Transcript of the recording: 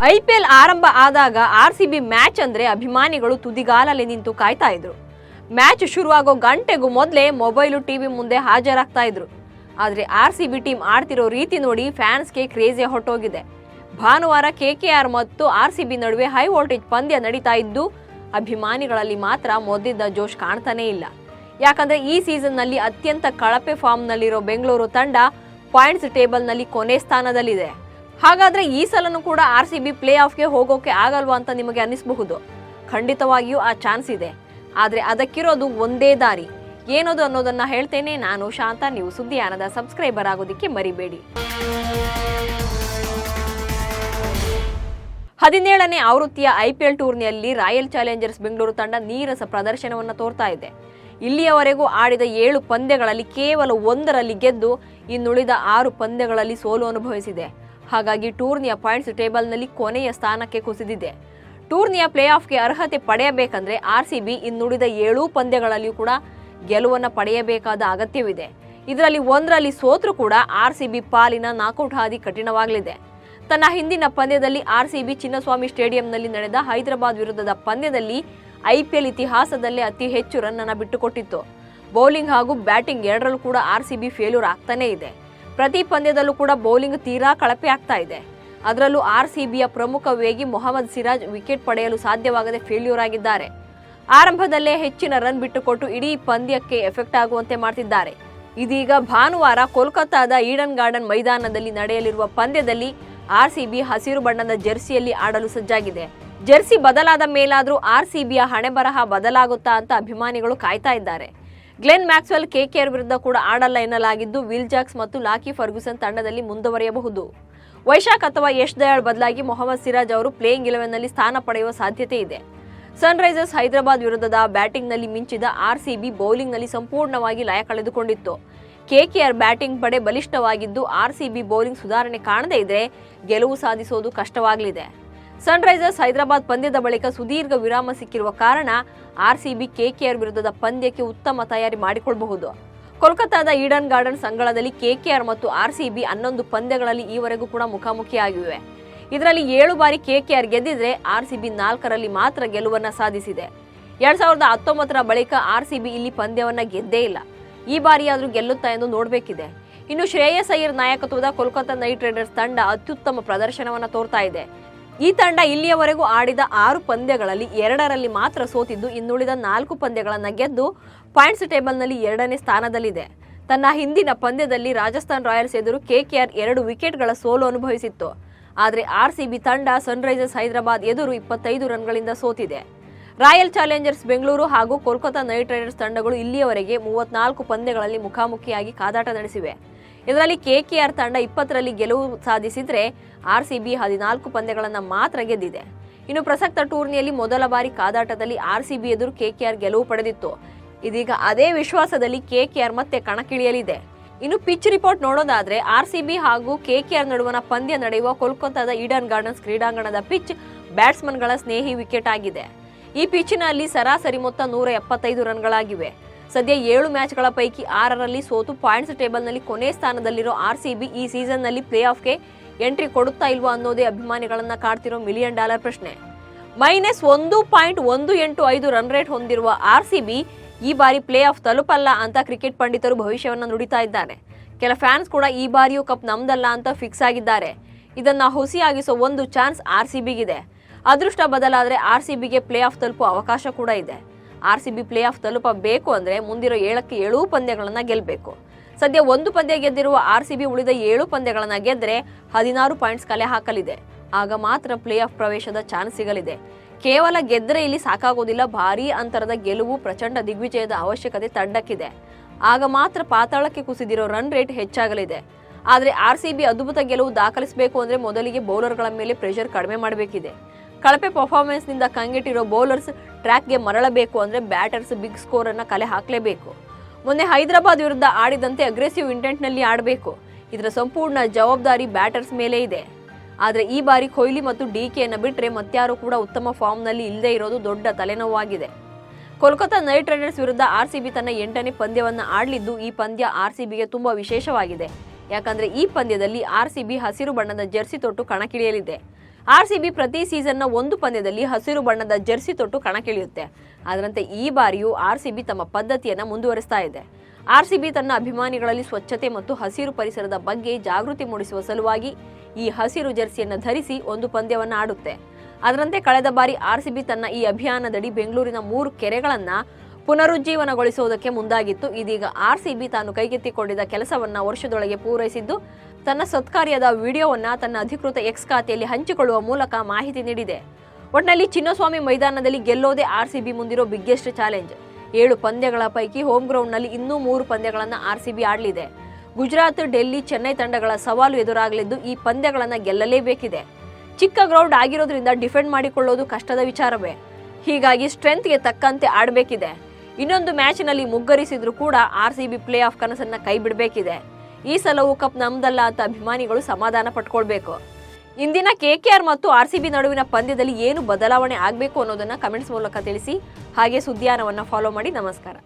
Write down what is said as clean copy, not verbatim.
IPL ಆರಂಭ ಆದಾಗ RCB match ಅಂದ್ರೆ ಅಭಿಮಾನಿಗಳು ತುದಿಗಾಲಲ್ಲಿ ನಿಂತು ಕಾಯ್ತಾ ಇದ್ರು. ಮ್ಯಾಚ್ ಶುರುವಾಗೋ ಗಂಟೆಗೂ ಮೊದಲೇ ಮೊಬೈಲು ಟಿವಿ ಮುಂದೆ ಹಾಜರಾಗ್ತಾ ಇದ್ರು. ಆದ್ರೆ RCB ಟೀಮ್ ಆಡ್ತಿರೋ ರೀತಿ ನೋಡಿ ಫ್ಯಾನ್ಸ್ಗೆ ಕ್ರೇಜಿ ಹೊರಟೋಗಿದೆ. ಭಾನುವಾರ KKR ಮತ್ತು RCB ನಡುವೆ ಹೈ ವೋಲ್ಟೇಜ್ ಪಂದ್ಯ ನಡೀತಾ ಇದ್ದು ಅಭಿಮಾನಿಗಳಲ್ಲಿ ಮಾತ್ರ ಮೊದಲಿದ್ದ ಜೋಶ್ ಕಾಣ್ತಾನೇ ಇಲ್ಲ. ಯಾಕಂದ್ರೆ ಈ ಸೀಸನ್ ನಲ್ಲಿ ಅತ್ಯಂತ ಕಳಪೆ ಫಾರ್ಮ್ ನಲ್ಲಿರೋ ಬೆಂಗಳೂರು ತಂಡ ಪಾಯಿಂಟ್ಸ್ ಟೇಬಲ್ ನಲ್ಲಿ ಕೊನೆ ಸ್ಥಾನದಲ್ಲಿದೆ. ಹಾಗಾದ್ರೆ ಈ ಸಲನೂ ಕೂಡ RCB ಪ್ಲೇ ಆಫ್ಗೆ ಹೋಗೋಕೆ ಆಗಲ್ವಾ ಅಂತ ನಿಮಗೆ ಅನಿಸಬಹುದು. ಖಂಡಿತವಾಗಿಯೂ ಆ ಚಾನ್ಸ್ ಇದೆ. ಆದ್ರೆ ಅದಕ್ಕಿರೋದು ಒಂದೇ ದಾರಿ. ಏನದು ಅನ್ನೋದನ್ನ ಹೇಳ್ತೇನೆ. ನಾನು ಶಾಂತ. ನೀವು ಸುದ್ದಿಯಾನದ ಸಬ್ಸ್ಕ್ರೈಬರ್ ಆಗೋದಿಕ್ಕೆ ಮರಿಬೇಡಿ. 17ನೇ ಆವೃತ್ತಿಯ IPL ಟೂರ್ನಿಯಲ್ಲಿ ರಾಯಲ್ ಚಾಲೆಂಜರ್ಸ್ ಬೆಂಗಳೂರು ತಂಡ ನೀರಸ ಪ್ರದರ್ಶನವನ್ನು ತೋರ್ತಾ ಇದೆ. ಇಲ್ಲಿಯವರೆಗೂ ಆಡಿದ 7 ಪಂದ್ಯಗಳಲ್ಲಿ ಕೇವಲ 1ರಲ್ಲಿ ಗೆದ್ದು ಇನ್ನುಳಿದ 6 ಪಂದ್ಯಗಳಲ್ಲಿ ಸೋಲು ಅನುಭವಿಸಿದೆ. ಹಾಗಾಗಿ ಟೂರ್ನಿಯ ಪಾಯಿಂಟ್ಸ್ ಟೇಬಲ್ನಲ್ಲಿ ಕೊನೆಯ ಸ್ಥಾನಕ್ಕೆ ಕುಸಿದಿದೆ. ಟೂರ್ನಿಯ ಪ್ಲೇ ಆಫ್ಗೆ ಅರ್ಹತೆ ಪಡೆಯಬೇಕಂದ್ರೆ RCB ಇನ್ನುಳಿದ 7 ಪಂದ್ಯಗಳಲ್ಲಿಯೂ ಕೂಡ ಗೆಲುವನ್ನು ಪಡೆಯಬೇಕಾದ ಅಗತ್ಯವಿದೆ. ಇದರಲ್ಲಿ 1ರಲ್ಲಿ ಸೋತ್ರೂ ಕೂಡ RCB ಪಾಲಿನ ನಾಕೌಟ್ ಹಾದಿ ಕಠಿಣವಾಗಲಿದೆ. ತನ್ನ ಹಿಂದಿನ ಪಂದ್ಯದಲ್ಲಿ RCB ಚಿನ್ನಸ್ವಾಮಿ ಸ್ಟೇಡಿಯಂನಲ್ಲಿ ನಡೆದ ಹೈದರಾಬಾದ್ ವಿರುದ್ಧದ ಪಂದ್ಯದಲ್ಲಿ IPL ಇತಿಹಾಸದಲ್ಲೇ ಅತಿ ಹೆಚ್ಚು ರನ್ ಅನ್ನು ಬಿಟ್ಟುಕೊಟ್ಟಿತ್ತು. ಬೌಲಿಂಗ್ ಹಾಗೂ ಬ್ಯಾಟಿಂಗ್ ಎರಡರಲ್ಲೂ ಕೂಡ RCB ಫೇಲ್ಯೂರ್ ಆಗ್ತಾನೇ ಇದೆ. ಪ್ರತಿ ಪಂದ್ಯದಲ್ಲೂ ಕೂಡ ಬೌಲಿಂಗ್ ತೀರಾ ಕಳಪೆ ಆಗ್ತಾ ಇದೆ. ಅದರಲ್ಲೂ RCBಯ ಪ್ರಮುಖ ವೇಗಿ ಮೊಹಮ್ಮದ್ ಸಿರಾಜ್ ವಿಕೆಟ್ ಪಡೆಯಲು ಸಾಧ್ಯವಾಗದೆ ಫೇಲ್ಯೂರ್ ಆಗಿದ್ದಾರೆ. ಆರಂಭದಲ್ಲೇ ಹೆಚ್ಚಿನ ರನ್ ಬಿಟ್ಟುಕೊಟ್ಟು ಇಡೀ ಪಂದ್ಯಕ್ಕೆ ಎಫೆಕ್ಟ್ ಆಗುವಂತೆ ಮಾಡ್ತಿದ್ದಾರೆ. ಇದೀಗ ಭಾನುವಾರ ಕೋಲ್ಕತ್ತಾದ ಈಡನ್ ಗಾರ್ಡನ್ ಮೈದಾನದಲ್ಲಿ ನಡೆಯಲಿರುವ ಪಂದ್ಯದಲ್ಲಿ RCB ಹಸಿರು ಬಣ್ಣದ ಜೆರ್ಸಿಯಲ್ಲಿ ಆಡಲು ಸಜ್ಜಾಗಿದೆ. ಜೆರ್ಸಿ ಬದಲಾದ ಮೇಲಾದ್ರೂ RCBಯ ಹಣೆಬರಹ ಬದಲಾಗುತ್ತಾ ಅಂತ ಅಭಿಮಾನಿಗಳು ಕಾಯ್ತಾ ಇದ್ದಾರೆ. ಗ್ಲೆನ್ ಮ್ಯಾಕ್ಸ್ವೆಲ್ KKR ವಿರುದ್ಧ ಕೂಡ ಆಡಲ್ಲ ಎನ್ನಲಾಗಿದ್ದು ವಿಲ್ ಜಾಕ್ಸ್ ಮತ್ತು ಲಾಕಿ ಫರ್ಗ್ಯೂಸನ್ ತಂಡದಲ್ಲಿ ಮುಂದುವರಿಯಬಹುದು. ವೈಶಾಖ್ ಅಥವಾ ಯಶ್ ದಯಾಳ್ ಬದಲಾಗಿ ಮೊಹಮ್ಮದ್ ಸಿರಾಜ್ ಅವರು ಪ್ಲೇಯಿಂಗ್ 11ನಲ್ಲಿ ಸ್ಥಾನ ಪಡೆಯುವ ಸಾಧ್ಯತೆ ಇದೆ. ಸನ್ ರೈಸರ್ಸ್ ಹೈದರಾಬಾದ್ ವಿರುದ್ಧದ ಬ್ಯಾಟಿಂಗ್ನಲ್ಲಿ ಮಿಂಚಿದ RCB ಬೌಲಿಂಗ್ನಲ್ಲಿ ಸಂಪೂರ್ಣವಾಗಿ ಲಯ ಕಳೆದುಕೊಂಡಿತ್ತು. KKR ಬ್ಯಾಟಿಂಗ್ ಪಡೆ ಬಲಿಷ್ಠವಾಗಿದ್ದು RCB ಬೌಲಿಂಗ್ ಸುಧಾರಣೆ ಕಾಣದೇ ಇದ್ರೆ ಗೆಲುವು ಸಾಧಿಸುವುದು ಕಷ್ಟವಾಗಲಿದೆ. ಸನ್ ರೈಸರ್ಸ್ ಹೈದರಾಬಾದ್ ಪಂದ್ಯದ ಬಳಿಕ ಸುದೀರ್ಘ ವಿರಾಮ ಸಿಕ್ಕಿರುವ ಕಾರಣ RCB KKR ವಿರುದ್ಧದ ಪಂದ್ಯಕ್ಕೆ ಉತ್ತಮ ತಯಾರಿ ಮಾಡಿಕೊಳ್ಳಬಹುದು. ಕೋಲ್ಕತ್ತಾದ ಈಡನ್ ಗಾರ್ಡನ್ ಸಂಗಳದಲ್ಲಿ KKR ಮತ್ತು RCB 11 ಪಂದ್ಯಗಳಲ್ಲಿ ಈವರೆಗೂ ಕೂಡ ಮುಖಾಮುಖಿಯಾಗಿವೆ. ಇದರಲ್ಲಿ 7 ಬಾರಿ KKR ಗೆದ್ದಿದ್ರೆ RCB 4ರಲ್ಲಿ ಮಾತ್ರ ಗೆಲುವನ್ನ ಸಾಧಿಸಿದೆ. 2019ರ ಬಳಿಕ RCB ಇಲ್ಲಿ ಪಂದ್ಯವನ್ನ ಗೆದ್ದೇ ಇಲ್ಲ. ಈ ಬಾರಿಯಾದ್ರೂ ಗೆಲ್ಲುತ್ತಾ ಎಂದು ನೋಡಬೇಕಿದೆ. ಇನ್ನು ಶ್ರೇಯಸ್ ಅಯ್ಯರ್ ನಾಯಕತ್ವದ ಕೋಲ್ಕತ್ತಾ ನೈಟ್ ರೈಡರ್ಸ್ ತಂಡ ಅತ್ಯುತ್ತಮ ಪ್ರದರ್ಶನವನ್ನ ತೋರ್ತಾ ಇದೆ. ಈ ತಂಡ ಇಲ್ಲಿಯವರೆಗೂ ಆಡಿದ 6 ಪಂದ್ಯಗಳಲ್ಲಿ 2ರಲ್ಲಿ ಮಾತ್ರ ಸೋತಿದ್ದು ಇನ್ನುಳಿದ 4 ಪಂದ್ಯಗಳನ್ನ ಗೆದ್ದು ಪಾಯಿಂಟ್ಸ್ ಟೇಬಲ್ನಲ್ಲಿ 2ನೇ ಸ್ಥಾನದಲ್ಲಿದೆ. ತನ್ನ ಹಿಂದಿನ ಪಂದ್ಯದಲ್ಲಿ ರಾಜಸ್ಥಾನ್ ರಾಯಲ್ಸ್ ಎದುರು KKR 2 ವಿಕೆಟ್ಗಳ ಸೋಲು ಅನುಭವಿಸಿತ್ತು. ಆದರೆ RCB ತಂಡ ಸನ್ ರೈಸರ್ಸ್ ಹೈದರಾಬಾದ್ ಎದುರು 25 ರನ್ಗಳಿಂದ ಸೋತಿದೆ. ರಾಯಲ್ ಚಾಲೆಂಜರ್ಸ್ ಬೆಂಗಳೂರು ಹಾಗೂ ಕೋಲ್ಕತ್ತಾ ನೈಟ್ ರೈಡರ್ಸ್ ತಂಡಗಳು ಇಲ್ಲಿಯವರೆಗೆ 34 ಪಂದ್ಯಗಳಲ್ಲಿ ಮುಖಾಮುಖಿಯಾಗಿ ಕಾದಾಟ ನಡೆಸಿವೆ. ಇದರಲ್ಲಿ KKR ತಂಡ 20ರಲ್ಲಿ ಗೆಲುವು ಸಾಧಿಸಿದ್ರೆ RCB 14 ಪಂದ್ಯಗಳನ್ನು ಮಾತ್ರ ಗೆದ್ದಿದೆ. ಇನ್ನು ಪ್ರಸಕ್ತ ಟೂರ್ನಿಯಲ್ಲಿ ಮೊದಲ ಬಾರಿ ಕಾದಾಟದಲ್ಲಿ RCB ಎದುರು KKR ಗೆಲುವು ಪಡೆದಿತ್ತು. ಇದೀಗ ಅದೇ ವಿಶ್ವಾಸದಲ್ಲಿ KKR ಮತ್ತೆ ಕಣಕ್ಕಿಳಿಯಲಿದೆ. ಇನ್ನು ಪಿಚ್ ರಿಪೋರ್ಟ್ ನೋಡೋದಾದ್ರೆ RCB ಹಾಗೂ KKR ನಡುವಣ ಪಂದ್ಯ ನಡೆಯುವ ಕೋಲ್ಕತ್ತಾದ ಈಡನ್ ಗಾರ್ಡನ್ಸ್ ಕ್ರೀಡಾಂಗಣದ ಪಿಚ್ ಬ್ಯಾಟ್ಸ್ಮನ್ಗಳ ಸ್ನೇಹಿ ವಿಕೆಟ್ ಆಗಿದೆ. ಈ ಪಿಚ್ನಲ್ಲಿ ಸರಾಸರಿ ಮೊತ್ತ 175 ರನ್ಗಳಾಗಿವೆ. ಸದ್ಯ 7 ಮ್ಯಾಚ್ಗಳ ಪೈಕಿ 6ರಲ್ಲಿ ಸೋತು ಪಾಯಿಂಟ್ಸ್ ಟೇಬಲ್ನಲ್ಲಿ ಕೊನೆ ಸ್ಥಾನದಲ್ಲಿರೋ RCB ಈ ಸೀಸನ್ನಲ್ಲಿ ಪ್ಲೇ ಆಫ್ಗೆ ಎಂಟ್ರಿ ಕೊಡುತ್ತಾ ಇಲ್ವಾ ಅನ್ನೋದೇ ಅಭಿಮಾನಿಗಳನ್ನ ಕಾಡ್ತಿರೋ $1 ಮಿಲಿಯನ್ ಪ್ರಶ್ನೆ. -1.185 ರನ್ ರೇಟ್ ಹೊಂದಿರುವ RCB ಈ ಬಾರಿ ಪ್ಲೇ ಆಫ್ ತಲುಪಲ್ಲ ಅಂತ ಕ್ರಿಕೆಟ್ ಪಂಡಿತರು ಭವಿಷ್ಯವನ್ನ ನುಡಿತಾ ಇದ್ದಾರೆ. ಕೆಲ ಫ್ಯಾನ್ಸ್ ಕೂಡ ಈ ಬಾರಿಯೂ ಕಪ್ ನಮ್ದಲ್ಲ ಅಂತ ಫಿಕ್ಸ್ ಆಗಿದ್ದಾರೆ. ಇದನ್ನ ಹುಸಿಯಾಗಿಸೋ ಒಂದು ಚಾನ್ಸ್ RCBಗಿದೆ. ಅದೃಷ್ಟ ಬದಲಾದ್ರೆ RCBಗೆ ಪ್ಲೇ ಆಫ್ ತಲುಪುವ ಅವಕಾಶ ಕೂಡ ಇದೆ. RCB ಪ್ಲೇ ಆಫ್ ತಲುಪಬೇಕು ಅಂದ್ರೆ ಮುಂದಿರೋ 7ಕ್ಕೆ 7 ಪಂದ್ಯಗಳನ್ನ ಗೆಲ್ಲಬೇಕು. ಸದ್ಯ 1 ಪಂದ್ಯ ಗೆದ್ದಿರುವ RCB ಉಳಿದ 7 ಪಂದ್ಯಗಳನ್ನ ಗೆದ್ರೆ 16 ಪಾಯಿಂಟ್ಸ್ ಕಲೆ ಹಾಕಲಿದೆ. ಆಗ ಮಾತ್ರ ಪ್ಲೇ ಆಫ್ ಪ್ರವೇಶದ ಚಾನ್ಸ್ ಸಿಗಲಿದೆ. ಕೇವಲ ಗೆದ್ರೆ ಇಲ್ಲಿ ಸಾಕಾಗೋದಿಲ್ಲ. ಭಾರೀ ಅಂತರದ ಗೆಲುವು, ಪ್ರಚಂಡ ದಿಗ್ವಿಜಯದ ಅವಶ್ಯಕತೆ ತಂಡಕ್ಕಿದೆ. ಆಗ ಮಾತ್ರ ಪಾತಾಳಕ್ಕೆ ಕುಸಿದಿರೋ ರನ್ ರೇಟ್ ಹೆಚ್ಚಾಗಲಿದೆ. ಆದ್ರೆ RCB ಅದ್ಭುತ ಗೆಲುವು ದಾಖಲಿಸಬೇಕು ಅಂದ್ರೆ ಮೊದಲಿಗೆ ಬೌಲರ್ಗಳ ಮೇಲೆ ಪ್ರೆಷರ್ ಕಡಿಮೆ ಮಾಡಬೇಕಿದೆ. ಕಳಪೆ ಪರ್ಫಾರ್ಮೆನ್ಸ್ ನಿಂದ ಕಂಗೆಟ್ಟಿರೋ ಬೌಲರ್ಸ್ ಟ್ರ್ಯಾಕ್ಗೆ ಮರಳಬೇಕು ಅಂದ್ರೆ ಬ್ಯಾಟರ್ಸ್ ಬಿಗ್ ಸ್ಕೋರ್ ಅನ್ನ ಕಲೆ ಹಾಕಲೇಬೇಕು. ಮೊನ್ನೆ ಹೈದರಾಬಾದ್ ವಿರುದ್ಧ ಆಡಿದಂತೆ ಅಗ್ರೆಸಿವ್ ಇಂಟೆಂಟ್ ನಲ್ಲಿ ಆಡಬೇಕು. ಇದರ ಸಂಪೂರ್ಣ ಜವಾಬ್ದಾರಿ ಬ್ಯಾಟರ್ಸ್ ಮೇಲೆ ಇದೆ. ಆದ್ರೆ ಈ ಬಾರಿ ಕೊಹ್ಲಿ ಮತ್ತು DKಯನ್ನ ಬಿಟ್ರೆ ಮತ್ಯಾರು ಕೂಡ ಉತ್ತಮ ಫಾರ್ಮ್ ನಲ್ಲಿ ಇಲ್ಲದೆ ಇರೋದು ದೊಡ್ಡ ತಲೆನೋವಾಗಿದೆ. ಕೋಲ್ಕತ್ತಾ ನೈಟ್ ರೈಡರ್ಸ್ ವಿರುದ್ಧ RCB ತನ್ನ 8ನೇ ಪಂದ್ಯವನ್ನ ಆಡಲಿದ್ದು ಈ ಪಂದ್ಯ RCBಗೆ ತುಂಬಾ ವಿಶೇಷವಾಗಿದೆ. ಯಾಕಂದ್ರೆ ಈ ಪಂದ್ಯದಲ್ಲಿ RCB ಹಸಿರು ಬಣ್ಣದ ಜೆರ್ಸಿ ತೊಟ್ಟು ಕಣಕ್ಕಿಳಿಯಲಿದೆ. RCB ಪ್ರತಿ ಸೀಸನ್ನ ಒಂದು ಪಂದ್ಯದಲ್ಲಿ ಹಸಿರು ಬಣ್ಣದ ಜೆರ್ಸಿ ತೊಟ್ಟು ಕಣಕ್ಕಿಳಿಯುತ್ತೆ. ಅದರಂತೆ ಈ ಬಾರಿಯೂ RCB ತಮ್ಮ ಪದ್ಧತಿಯನ್ನ ಮುಂದುವರಿಸ್ತಾ ಇದೆ. RCB ತನ್ನ ಅಭಿಮಾನಿಗಳಲ್ಲಿ ಸ್ವಚ್ಛತೆ ಮತ್ತು ಹಸಿರು ಪರಿಸರದ ಬಗ್ಗೆ ಜಾಗೃತಿ ಮೂಡಿಸುವ ಸಲುವಾಗಿ ಈ ಹಸಿರು ಜೆರ್ಸಿಯನ್ನು ಧರಿಸಿ ಒಂದು ಪಂದ್ಯವನ್ನು ಆಡುತ್ತೆ. ಅದರಂತೆ ಕಳೆದ ಬಾರಿ RCB ತನ್ನ ಈ ಅಭಿಯಾನದಡಿ ಬೆಂಗಳೂರಿನ 3 ಕೆರೆಗಳನ್ನ ಪುನರುಜ್ಜೀವನಗೊಳಿಸುವುದಕ್ಕೆ ಮುಂದಾಗಿತ್ತು. ಇದೀಗ RCB ತಾನು ಕೈಗೆತ್ತಿಕೊಂಡಿದ್ದ ಕೆಲಸವನ್ನ ವರ್ಷದೊಳಗೆ ಪೂರೈಸಿದ್ದು ತನ್ನ ಸತ್ಕಾರ್ಯದ ವಿಡಿಯೋವನ್ನ ತನ್ನ ಅಧಿಕೃತ ಎಕ್ಸ್ ಖಾತೆಯಲ್ಲಿ ಹಂಚಿಕೊಳ್ಳುವ ಮೂಲಕ ಮಾಹಿತಿ ನೀಡಿದೆ. ಒಟ್ನಲ್ಲಿ ಚಿನ್ನಸ್ವಾಮಿ ಮೈದಾನದಲ್ಲಿ ಗೆಲ್ಲೋದೇ RCB ಮುಂದಿರೋ ಬಿಗ್ಗೆಸ್ಟ್ ಚಾಲೆಂಜ್. 7 ಪಂದ್ಯಗಳ ಪೈಕಿ ಹೋಮ್ ಗ್ರೌಂಡ್ನಲ್ಲಿ ಇನ್ನೂ 3 ಪಂದ್ಯಗಳನ್ನು RCB ಆಡಲಿದೆ. ಗುಜರಾತ್, ಡೆಲ್ಲಿ, ಚೆನ್ನೈ ತಂಡಗಳ ಸವಾಲು ಎದುರಾಗಲಿದ್ದು ಈ ಪಂದ್ಯಗಳನ್ನು ಗೆಲ್ಲಲೇಬೇಕಿದೆ. ಚಿಕ್ಕ ಗ್ರೌಂಡ್ ಆಗಿರೋದ್ರಿಂದ ಡಿಫೆಂಡ್ ಮಾಡಿಕೊಳ್ಳೋದು ಕಷ್ಟದ ವಿಚಾರವೇ. ಹೀಗಾಗಿ ಸ್ಟ್ರೆಂತ್ಗೆ ತಕ್ಕಂತೆ ಆಡಬೇಕಿದೆ. ಇನ್ನೊಂದು ಮ್ಯಾಚ್ನಲ್ಲಿ ಮುಗ್ಗರಿಸಿದ್ರೂ ಕೂಡ RCB ಪ್ಲೇ ಆಫ್ ಕನಸನ್ನ ಕೈ ಬಿಡಬೇಕಿದೆ. ಈ ಸಲವೂ ಕಪ್ ನಮ್ದಲ್ಲ ಅಂತ ಅಭಿಮಾನಿಗಳು ಸಮಾಧಾನ ಪಟ್ಕೊಳ್ಬೇಕು. ಇಂದಿನ KKR ಮತ್ತು RCB ನಡುವಿನ ಪಂದ್ಯದಲ್ಲಿ ಏನು ಬದಲಾವಣೆ ಆಗಬೇಕು ಅನ್ನೋದನ್ನ ಕಮೆಂಟ್ಸ್ ಮೂಲಕ ತಿಳಿಸಿ. ಹಾಗೆ ಸುದ್ದಿಯಾನವನ್ನ ಫಾಲೋ ಮಾಡಿ. ನಮಸ್ಕಾರ.